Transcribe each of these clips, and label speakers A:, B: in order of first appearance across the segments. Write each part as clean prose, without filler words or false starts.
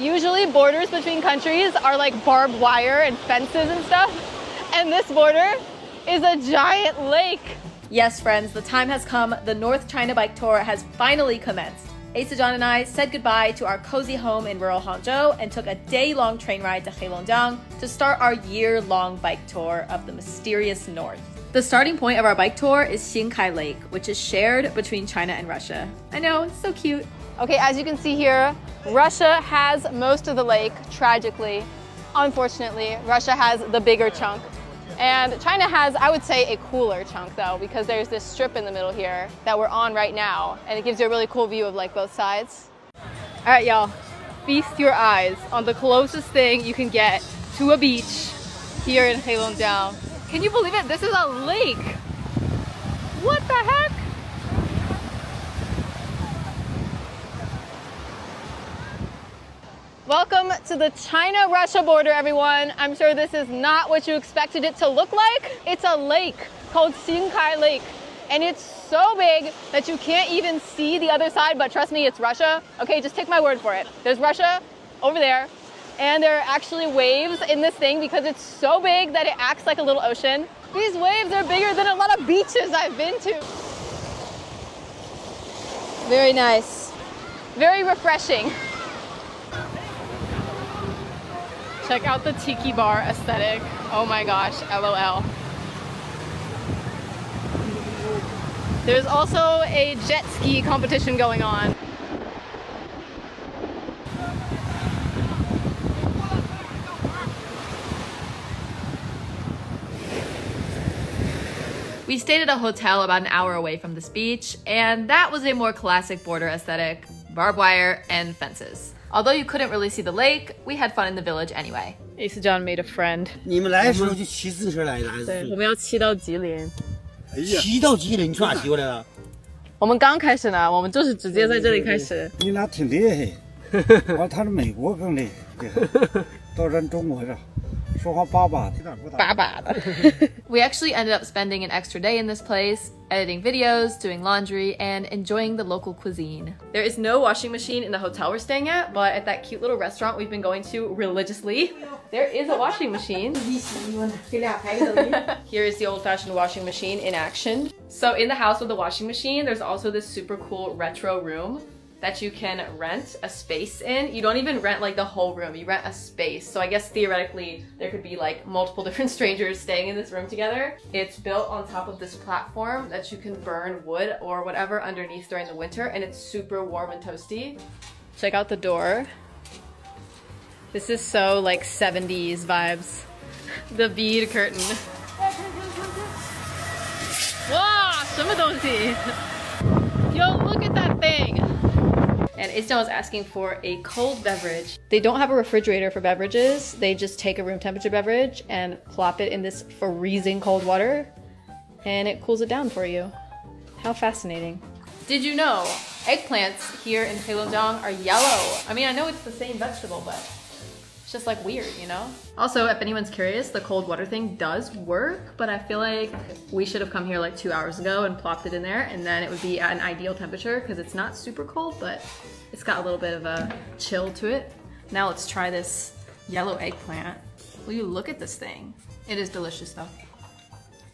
A: Usually borders between countries are like barbed wire and fences and stuff. And this border is a giant lake. Yes, friends, the time has come. The North China Bike Tour has finally commenced. Asa John and I said goodbye to our cozy home in rural Hangzhou and took a day-long train ride to Heilongjiang to start our year-long bike tour of the mysterious North. The starting point of our bike tour is Xingkai Lake, which is shared between China and Russia. I know, it's so cute. Okay, as you can see here, Russia has most of the lake, tragically. Unfortunately, Russia has the bigger chunk. And China has, I would say, a cooler chunk though, because there's this strip in the middle here that we're on right now, and it gives you a really cool view of like both sides. All right, y'all, feast your eyes on the closest thing you can get to a beach here in Heilongjiang. Can you believe it? This is a lake. What the heck? Welcome to the China-Russia border, everyone. I'm sure this is not what you expected it to look like. It's a lake called Xingkai Lake, and it's so big that you can't even see the other side, but trust me, it's Russia. Okay, just take my word for it. There's Russia over there, and there are actually waves in this thing because it's so big that it acts like a little ocean. These waves are bigger than a lot of beaches I've been to. Very nice. Very refreshing. Check out the tiki bar aesthetic. Oh my gosh, LOL. There's also a jet ski competition going on. We stayed at a hotel about an hour away from this beach, and that was a more classic border aesthetic, barbed wire and fences. Although you couldn't really see the lake, we had fun in the village anyway. Asa John made a friend.
B: 你们来的时候就骑自行车来的还是？
A: 对，我们要骑到吉林。
B: 骑到吉林，你去哪骑过来的？
A: 我们刚开始呢，我们就是直接在这里开始。
C: 你俩挺厉害，完他是美国更厉害，到咱中国这。 说话巴巴的，
A: 巴巴的。We actually ended up spending an extra day in this place, editing videos, doing laundry, and enjoying the local cuisine. There is no washing machine in the hotel we're staying at, but at that cute little restaurant we've been going to religiously, there is a washing machine. Here is the old-fashioned washing machine in action. So in the house with the washing machine, there's also this super cool retro room that you can rent a space in. You don't even rent like the whole room, you rent a space. So I guess theoretically there could be like multiple different strangers staying in this room together. It's built on top of this platform that you can burn wood or whatever underneath during the winter, and it's super warm and toasty. Check out the door. This is so like 70s vibes. The bead curtain. Wow, 什么东西? Yo, look at that thing. And Istan was asking for a cold beverage. They don't have a refrigerator for beverages. They just take a room temperature beverage and plop it in this freezing cold water, and it cools it down for you. How fascinating. Did you know eggplants here in Heilongjiang are yellow? I mean, I know it's the same vegetable, but it's just like weird, you know? Also, if anyone's curious, the cold water thing does work, but I feel like we should have come here like 2 hours ago and plopped it in there, and then it would be at an ideal temperature because it's not super cold, but it's got a little bit of a chill to it. Now let's try this yellow eggplant. Will you look at this thing? It is delicious though.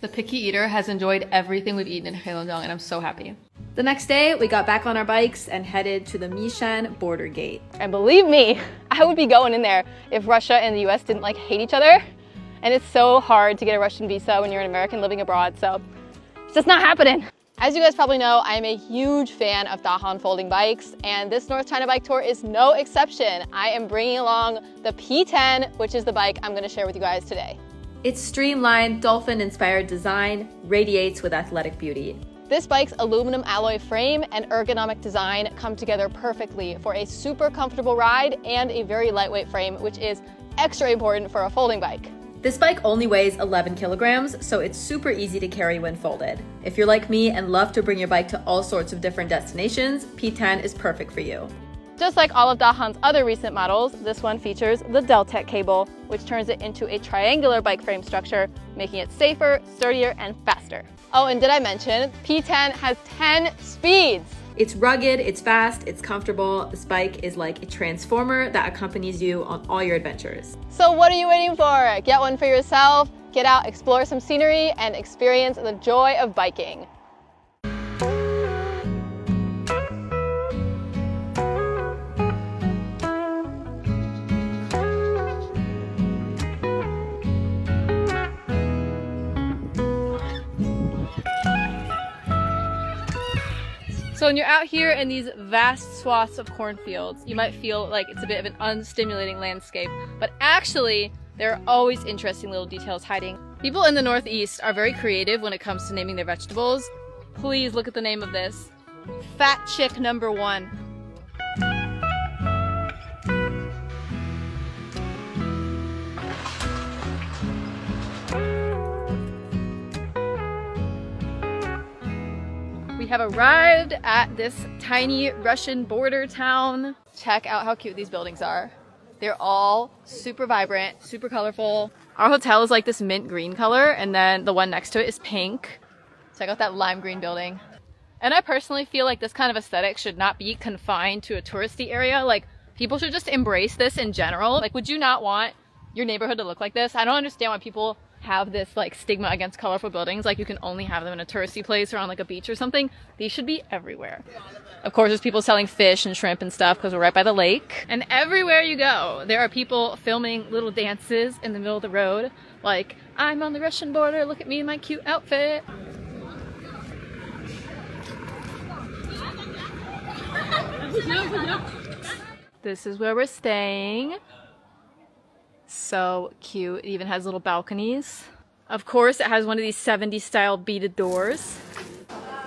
A: The picky eater has enjoyed everything we've eaten in Heilongjiang, and I'm so happy. The next day, we got back on our bikes and headed to the Mishan border gate. And believe me, I would be going in there if Russia and the US didn't like hate each other. And it's so hard to get a Russian visa when you're an American living abroad, so it's just not happening. As you guys probably know, I am a huge fan of Dahan folding bikes, and this North China bike tour is no exception. I am bringing along the P10, which is the bike I'm gonna share with you guys today. Its streamlined, dolphin-inspired design radiates with athletic beauty. This bike's aluminum alloy frame and ergonomic design come together perfectly for a super comfortable ride and a very lightweight frame, which is extra important for a folding bike. This bike only weighs 11 kilograms, so it's super easy to carry when folded. If you're like me and love to bring your bike to all sorts of different destinations, P10 is perfect for you. Just like all of Dahan's other recent models, this one features the Deltec cable, which turns it into a triangular bike frame structure, making it safer, sturdier, and faster. Oh, and did I mention, P10 has 10 speeds. It's rugged, it's fast, it's comfortable. This bike is like a transformer that accompanies you on all your adventures.
D: So what are you waiting for? Get one for yourself, get out, explore some scenery, and experience the joy of biking.
A: So when you're out here in these vast swaths of cornfields, you might feel like it's a bit of an unstimulating landscape, but actually there are always interesting little details hiding. People in the Northeast are very creative when it comes to naming their vegetables. Please look at the name of this. Fat Chick number 1. We have arrived at this tiny Russian border town. Check out how cute these buildings are. They're all super vibrant, super colorful. Our hotel is like this mint green color, and then the one next to it is pink. Check out that lime green building. And I personally feel like this kind of aesthetic should not be confined to a touristy area. Like, people should just embrace this in general. Like, would you not want your neighborhood to look like this? I don't understand why people have this like stigma against colorful buildings. Like, you can only have them in a touristy place or on like a beach or something. These should be everywhere. Of course, there's people selling fish and shrimp and stuff because we're right by the lake. And everywhere you go, there are people filming little dances in the middle of the road. Like, I'm on the Russian border, look at me in my cute outfit. This is where we're staying. So cute. It even has little balconies. Of course, it has one of these 70s style beaded doors.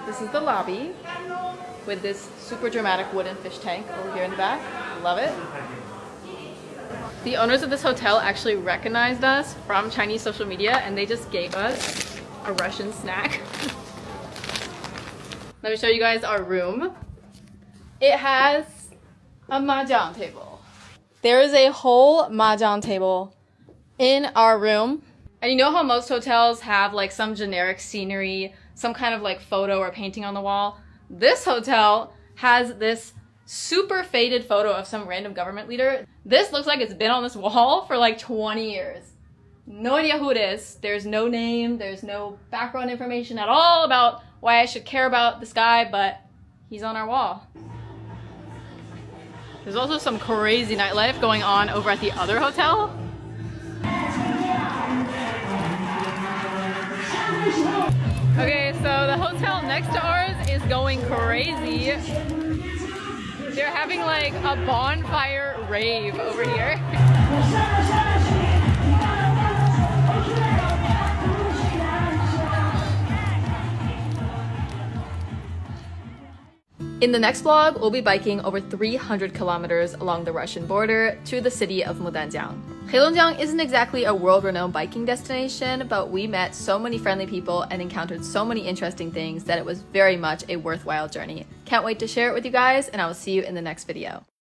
A: This is the lobby with this super dramatic wooden fish tank over here in the back. Love it. The owners of this hotel actually recognized us from Chinese social media, and they just gave us a Russian snack. Let me show you guys our room. It has a mahjong table. There is a whole mahjong table in our room. And you know how most hotels have like some generic scenery, some kind of like photo or painting on the wall? This hotel has this super faded photo of some random government leader. This looks like it's been on this wall for like 20 years. No idea who it is. There's no name, there's no background information at all about why I should care about this guy, but he's on our wall. There's also some crazy nightlife going on over at the other hotel. Okay, so the hotel next to ours is going crazy. They're having like a bonfire rave over here. In the next vlog, we'll be biking over 300 kilometers along the Russian border to the city of Mudanjiang. Heilongjiang isn't exactly a world-renowned biking destination, but we met so many friendly people and encountered so many interesting things that it was very much a worthwhile journey. Can't wait to share it with you guys, and I will see you in the next video.